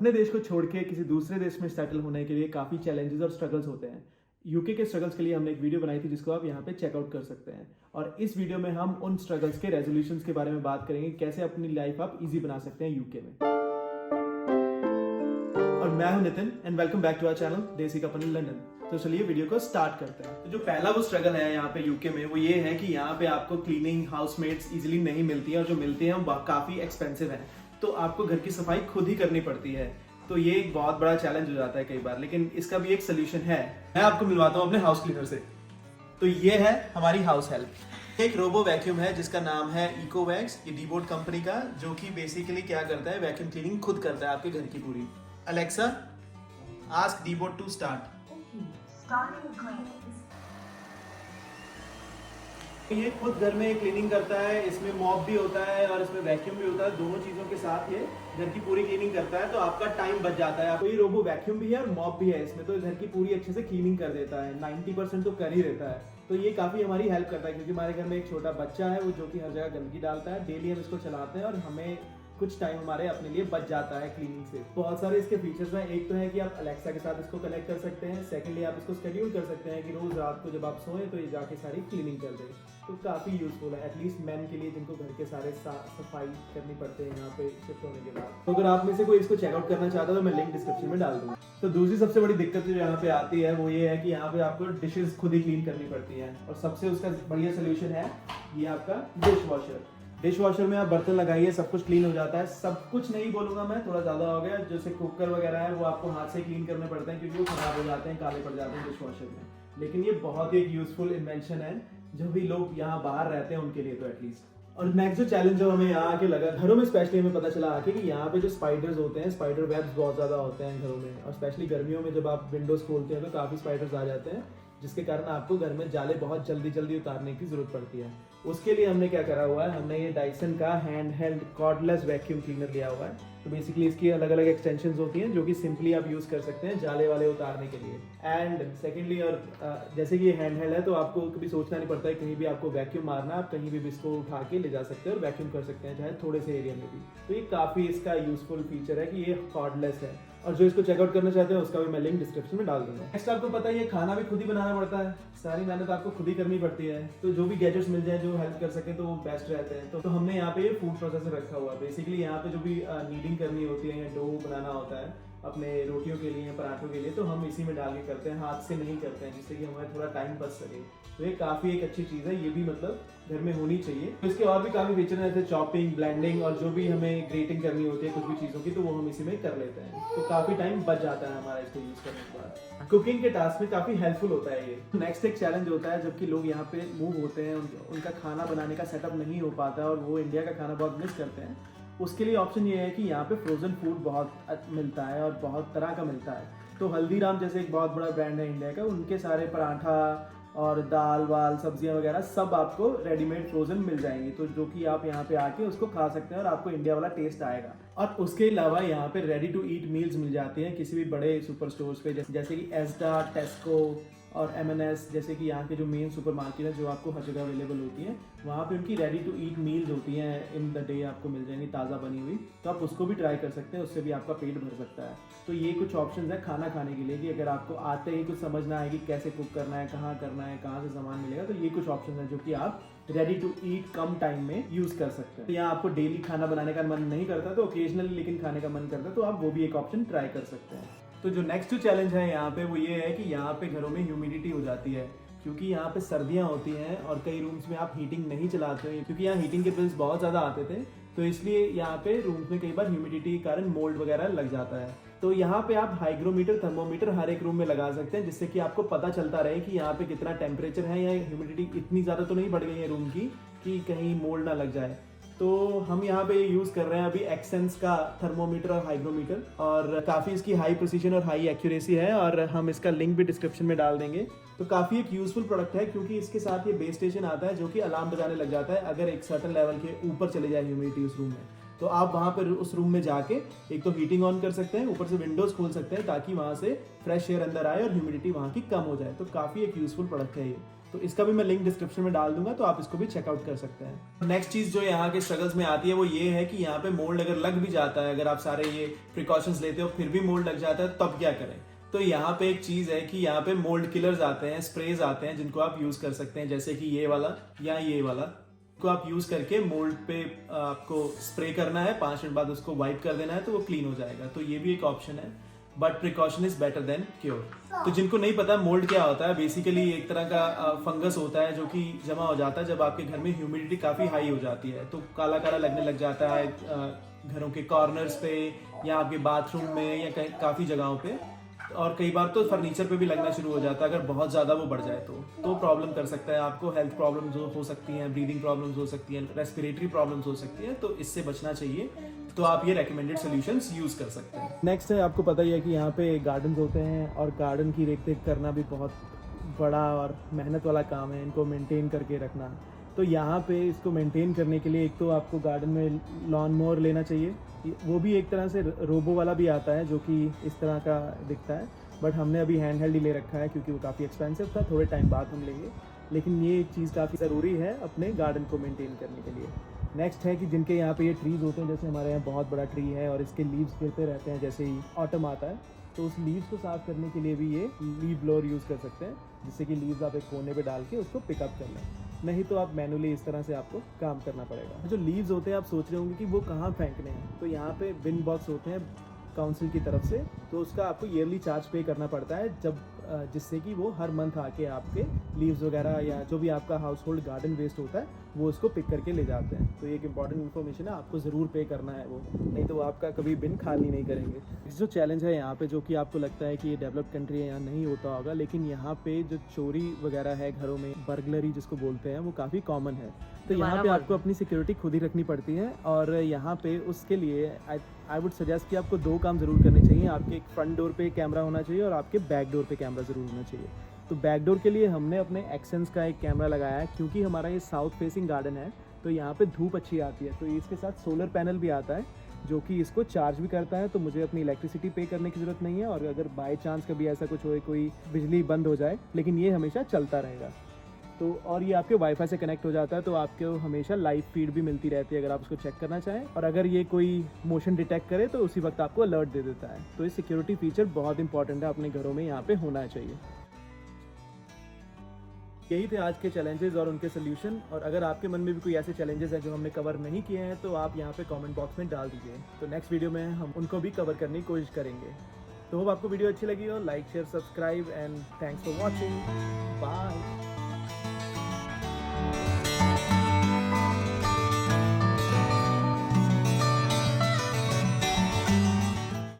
अपने देश को छोड़ के किसी दूसरे देश में सेटल होने के लिए काफ़ी चैलेंजेस और स्ट्रगल्स होते हैं। यूके के स्ट्रगल्स के लिए हमने एक वीडियो बनाई थी जिसको आप यहाँ पे चेकआउट कर सकते हैं। और इस वीडियो में हम उन स्ट्रगल्स के रेजोल्यूशंस के बारे में बात करेंगे, कैसे अपनी लाइफ आप इजी बना सकते हैं यूके में। और मैं हूं Nitin and welcome back to our channel desi couple in London. तो चलिए वीडियो को स्टार्ट करते हैं। तो जो पहला वो स्ट्रगल है यहाँ पे यूके में, वो ये है कि यहाँ पे आपको क्लीनिंग हाउसमेट्स इजीली नहीं मिलती है, और जो मिलती हैं वो काफ़ी एक्सपेंसिव है। तो आपको घर की सफाई खुद ही करनी पड़ती है। तो ये एक बहुत बड़ा चैलेंज हो जाता है कई बार, लेकिन इसका भी एक सोल्यूशन है। मैं आपको मिलवाता हूँ अपने हाउस क्लीनर से। तो ये है हमारी हाउस हेल्प। एक रोबो वैक्यूम है जिसका नाम है इकोवैक्स, ये डीबोट कंपनी का, जो कि बेसिकली क्या करता है, वैक्यूम क्लीनिंग खुद करता है आपके घर की पूरी। Alexa, ask Dbot to start. ये खुद घर में क्लीनिंग करता है, इसमें मॉप भी होता है और इसमें वैक्यूम भी होता है। दोनों चीजों के साथ ये घर की पूरी क्लीनिंग करता है, तो आपका टाइम बच जाता है। तो ये रोबो वैक्यूम भी है और मॉप भी है इसमें, तो घर की पूरी अच्छे से क्लीनिंग कर देता है। 90% तो कर ही रहता है। तो ये काफी हमारी हेल्प करता है, क्योंकि हमारे घर में एक छोटा बच्चा है वो जो कि हर जगह गंदगी डालता है। डेली हम इसको चलाते हैं और हमें कुछ टाइम हमारे अपने लिए बच जाता है क्लीनिंग से। बहुत सारे इसके फीचर्स हैं। एक तो है कि आप अलेक्सा के साथ इसको कनेक्ट कर सकते हैं। सेकेंडली आप इसको शेड्यूल कर सकते हैं कि रोज रात को जब आप सोएं तो ये जाके सारी क्लीनिंग कर दे। तो काफ़ी यूजफुल है, एटलीस्ट मैन के लिए जिनको घर के सारे सफाई करनी पड़ते हैं यहाँ पे शिफ्ट होने के बाद। तो अगर आप में से कोई इसको चेकआउट करना चाहता है तो मैं लिंक डिस्क्रिप्शन में डाल दूंगा। तो दूसरी सबसे बड़ी दिक्कत जो यहाँ पे आती है वो ये है कि यहाँ पे आपको डिशेज खुद ही क्लीन करनी पड़ती है, और सबसे उसका बढ़िया सोल्यूशन है ये आपका डिश वॉशर। डिश वॉशर में आप बर्तन लगाइए, सब कुछ क्लीन हो जाता है। सब कुछ नहीं बोलूंगा मैं, थोड़ा ज्यादा हो गया। जैसे कुकर वगैरह है वो आपको हाथ से क्लीन करने पड़ते हैं, क्योंकि वो खराब हो जाते हैं, काले पड़ जाते हैं डिश वॉशर में। लेकिन ये बहुत ही एक यूजफुल इन्वेंशन है जो भी लोग यहाँ बाहर रहते हैं उनके लिए तो एटलीस्ट। और नेक्स्ट जो चैलेंज जो हमें यहाँ आके लगा, घरों में स्पेशली हमें पता चला आके कि यहाँ पे जो स्पाइडर्स होते हैं, स्पाइडर वेब्स बहुत ज्यादा होते हैं घरों में। और स्पेशली गर्मियों में जब आप विंडोज खोलते हैं तो काफी स्पाइडर्स आ जाते हैं, जिसके कारण आपको घर में जाले बहुत जल्दी जल्दी उतारने की जरूरत पड़ती है। उसके लिए हमने क्या करा हुआ है, हमने ये डाइसन का hand held cordless vacuum cleaner लिया हुआ है। तो बेसिकली इसकी अलग अलग एक्सटेंशंस होती हैं जो कि सिंपली आप यूज कर सकते हैं जाले वाले उतारने के लिए। एंड सेकेंडली, और जैसे कि ये हैंड हेल्ड है तो आपको कभी सोचना नहीं पड़ता है कहीं भी आपको वैक्यूम मारना, आप कहीं भी इसको उठा के ले जा सकते हैं और वैक्यूम कर सकते हैं, चाहे थोड़े से एरिया में भी। तो ये काफी इसका यूजफुल फीचर है कि ये कॉर्डलेस है। और जो इसको चेकआउट करना चाहते हैं उसका भी मैं लिंक डिस्क्रिप्शन में डाल दूंगा। नेक्स्ट आपको पता है ये खाना भी खुद ही बनाना पड़ता है, सारी मेहनत आपको खुद ही करनी पड़ती है। तो जो भी गैजेट्स मिल जाए जो हेल्प कर सके तो वो बेस्ट रहते हैं। तो हमने यहाँ पे ये फूड प्रोसेसर रखा हुआ है। बेसिकली यहाँ पे जो भी नीडिंग करनी होती है या डो बनाना होता है अपने रोटियों के लिए, पराठों के लिए, तो हम इसी में डाल के करते हैं, हाथ से नहीं करते हैं, जिससे कि हमें थोड़ा टाइम बच सके। तो ये काफ़ी एक अच्छी चीज़ है, ये भी मतलब घर में होनी चाहिए। तो इसके और भी काफ़ी फीचर हैं, जैसे चॉपिंग, ब्लेंडिंग, और जो भी हमें ग्रेटिंग करनी होती है कुछ भी चीज़ों की, तो वो हम इसी में कर लेते हैं। तो काफ़ी टाइम बच जाता है हमारा इसको यूज़ करने के बाद। कुकिंग के टास्क में काफ़ी हेल्पफुल होता है ये। नेक्स्ट एक चैलेंज होता है, जबकि लोग यहाँ पे मूव होते हैं, उनका खाना बनाने का सेटअप नहीं हो पाता और वो इंडिया का खाना बहुत मिस करते हैं। उसके लिए ऑप्शन ये है कि यहाँ पे फ्रोजन फूड बहुत मिलता है और बहुत तरह का मिलता है। तो हल्दीराम जैसे एक बहुत बड़ा ब्रांड है इंडिया का, उनके सारे पराठा और दाल वाल सब्जियां वगैरह सब आपको रेडीमेड फ्रोजन मिल जाएंगी, तो जो कि आप यहाँ पे आके उसको खा सकते हैं और आपको इंडिया वाला टेस्ट आएगा। और उसके अलावा यहाँ पे रेडी टू ईट मील्स मिल जाती हैं किसी भी बड़े सुपर स्टोर्स पे, जैसे कि एस्डा, टेस्को और M&S, जैसे कि यहाँ के जो मेन सुपर मार्केट है जो आपको हर जगह अवेलेबल होती है, वहाँ पे उनकी रेडी टू ईट मील्स होती हैं, इन द डे आपको मिल जाएंगी ताज़ा बनी हुई। तो आप उसको भी ट्राई कर सकते हैं, उससे भी आपका पेट भर सकता है। तो ये कुछ ऑप्शन है खाना खाने के लिए, कि अगर आपको आते ही कुछ समझना है कि कैसे कुक करना है, कहाँ करना है, कहाँ से सामान मिलेगा, तो ये कुछ ऑप्शन है जो कि आप रेडी टू ईट कम टाइम में यूज कर सकते हैं। तो यहाँ आपको डेली खाना बनाने का मन नहीं करता, तो ओकेजनली लेकिन खाने का मन करता है, तो आप वो भी एक ऑप्शन ट्राई कर सकते हैं। तो जो नेक्स्ट चैलेंज है यहाँ पे वो ये है कि यहाँ पे घरों में ह्यूमिडिटी हो जाती है, क्योंकि यहाँ पे सर्दियाँ होती हैं और कई रूम्स में आप हीटिंग नहीं चलाते हो, क्योंकि यहाँ हीटिंग के बिल्स बहुत ज़्यादा आते थे। तो इसलिए यहाँ पे रूम्स में कई बार ह्यूमिडिटी के कारण मोल्ड वगैरह लग जाता है। तो यहाँ पे आप हाइग्रोमीटर, थर्मोमीटर हर एक रूम में लगा सकते हैं, जिससे कि आपको पता चलता रहे कि यहाँ पे कितना टेम्परेचर है, या ह्यूमिडिटी इतनी ज़्यादा तो नहीं बढ़ गई है रूम की कि कहीं मोल्ड ना लग जाए। तो हम यहाँ पे यूज़ कर रहे हैं अभी एक्सेंस का थर्मोमीटर और हाइग्रोमीटर, और काफ़ी इसकी हाई प्रिसीजन और हाई एक्यूरेसी है, और हम इसका लिंक भी डिस्क्रिप्शन में डाल देंगे। तो काफ़ी एक यूजफुल प्रोडक्ट है, क्योंकि इसके साथ ये बेस स्टेशन आता है जो कि अलार्म बजाने लग जाता है अगर एक सर्टेन लेवल के ऊपर चले जाए ह्यूमिडिटी उस रूम में। तो आप वहाँ पर उस रूम में जाके एक तो हीटिंग ऑन कर सकते हैं, ऊपर से विंडोज खोल सकते हैं ताकि वहाँ से फ्रेश एयर अंदर आए और ह्यूमिडिटी वहाँ की कम हो जाए। तो काफ़ी एक यूजफुल प्रोडक्ट है ये। तो इसका भी मैं लिंक डिस्क्रिप्शन में डाल दूंगा, तो आप इसको भी चेकआउट कर सकते हैं। नेक्स्ट चीज जो यहाँ के स्ट्रगल्स में आती है वो ये है कि यहाँ पे मोल्ड अगर लग भी जाता है, अगर आप सारे ये प्रिकॉशंस लेते हो फिर भी मोल्ड लग जाता है, तब क्या करें। तो यहाँ पे एक चीज है कि यहाँ पे मोल्ड किलर्स आते हैं, स्प्रेज आते हैं जिनको आप यूज कर सकते हैं, जैसे कि ये वाला या ये वाला को आप यूज करके मोल्ड पे आपको स्प्रे करना है, 5 मिनट बाद उसको वाइप कर देना है तो वो क्लीन हो जाएगा। तो ये भी एक ऑप्शन है, but precaution is better than cure. तो जिनको नहीं पता मोल्ड क्या होता है, बेसिकली एक तरह का फंगस होता है जो कि जमा हो जाता है जब आपके घर में ह्यूमिडिटी काफी हाई हो जाती है, तो काला काला लगने लग जाता है घरों के कॉर्नर्स पे या आपके बाथरूम में या काफी जगहों पे, और कई बार तो फर्नीचर पे भी लगना शुरू हो जाता है अगर बहुत ज्यादा वो बढ़ जाए तो प्रॉब्लम कर सकता है आपको। हेल्थ प्रॉब्लम्स हो सकती हैं, ब्रीदिंग प्रॉब्लम्स हो सकती हैं, रेस्पिरेटरी प्रॉब्लम्स हो सकती हैं, तो इससे बचना चाहिए। तो आप ये रेकमेंडेड सॉल्यूशंस यूज कर सकते हैं। नेक्स्ट है, आपको पता ही है कि यहाँ पे गार्डन होते हैं और गार्डन की रेख देख करना भी बहुत बड़ा और मेहनत वाला काम है, इनको मेंटेन करके रखना। तो यहाँ पे इसको मेंटेन करने के लिए एक तो आपको गार्डन में लॉन मोवर लेना चाहिए, वो भी एक तरह से रोबो वाला भी आता है जो कि इस तरह का दिखता है, बट हमने अभी हैंड हेल्ड ही ले रखा है क्योंकि वो काफ़ी एक्सपेंसिव था, थोड़े टाइम बाद हम लेंगे। लेकिन ये एक चीज़ काफ़ी ज़रूरी है अपने गार्डन को मेंटेन करने के लिए। नेक्स्ट है कि जिनके यहाँ पे ये ट्रीज़ होते हैं, जैसे हमारे यहाँ बहुत बड़ा ट्री है और इसके लीव्स गिरते रहते हैं जैसे ही ऑटम आता है, तो उस लीव्स को साफ करने के लिए भी ये लीव ब्लोअर यूज़ कर सकते हैं, जिससे कि लीव्स आप एक कोने पे डाल के उसको पिकअप कर लें। नहीं तो आप मैनुअली इस तरह से आपको काम करना पड़ेगा। जो लीव्स होते हैं आप सोच रहे होंगे कि वो कहाँ फेंकने हैं, तो यहाँ पे बिन बॉक्स होते हैं काउंसिल की तरफ से, तो उसका आपको ईयरली चार्ज पे करना पड़ता है, जब जिससे कि वो हर मंथ आके आपके लीव्स वगैरह या जो भी आपका हाउस होल्ड गार्डन वेस्ट होता है वो उसको पिक करके ले जाते हैं। तो ये एक इंपॉर्टेंट इन्फॉर्मेशन है, आपको ज़रूर पे करना है वो, नहीं तो वो आपका कभी बिन खाली नहीं करेंगे। जो चैलेंज है यहाँ पे, जो कि आपको लगता है कि ये डेवलप्ड कंट्री है यहाँ नहीं होता होगा, लेकिन यहाँ पे जो चोरी वगैरह है घरों में, बर्गलरी जिसको बोलते हैं, वो काफ़ी कॉमन है। तो यहाँ पे आपको अपनी सिक्योरिटी खुद ही रखनी पड़ती है, और यहाँ पे उसके लिए आई वुड सजेस्ट कि आपको 2 काम ज़रूर करने चाहिए। आपके फ्रंट डोर पे कैमरा होना चाहिए और आपके बैक डोर पे कैमरा ज़रूर होना चाहिए। तो बैक डोर के लिए हमने अपने एक्सेंस का एक कैमरा लगाया है, क्योंकि हमारा ये साउथ फेसिंग गार्डन है, तो यहाँ पे धूप अच्छी आती है। तो इसके साथ सोलर पैनल भी आता है जो कि इसको चार्ज भी करता है, तो मुझे अपनी इलेक्ट्रिसिटी पे करने की ज़रूरत नहीं है। और अगर बाय चांस कभी ऐसा कुछ हो, कोई बिजली बंद हो जाए, लेकिन ये हमेशा चलता रहेगा। तो और ये आपके वाईफाई से कनेक्ट हो जाता है, तो आपको हमेशा लाइव फीड भी मिलती रहती है अगर आप उसको चेक करना चाहें। और अगर ये कोई मोशन डिटेक्ट करे तो उसी वक्त आपको अलर्ट दे देता है। तो ये सिक्योरिटी फीचर बहुत इंपॉर्टेंट है, अपने घरों में यहाँ पे होना चाहिए। यही थे आज के चैलेंजेस और उनके सोल्यूशन। और अगर आपके मन में भी कोई ऐसे चैलेंजेस हैं जो हमने कवर नहीं किए हैं, तो आप यहाँ पे कमेंट बॉक्स में डाल दीजिए, तो नेक्स्ट वीडियो में हम उनको भी कवर करने की कोशिश करेंगे। तो होप आपको वीडियो अच्छी लगी हो। Like, share, subscribe and thanks for watching. Bye.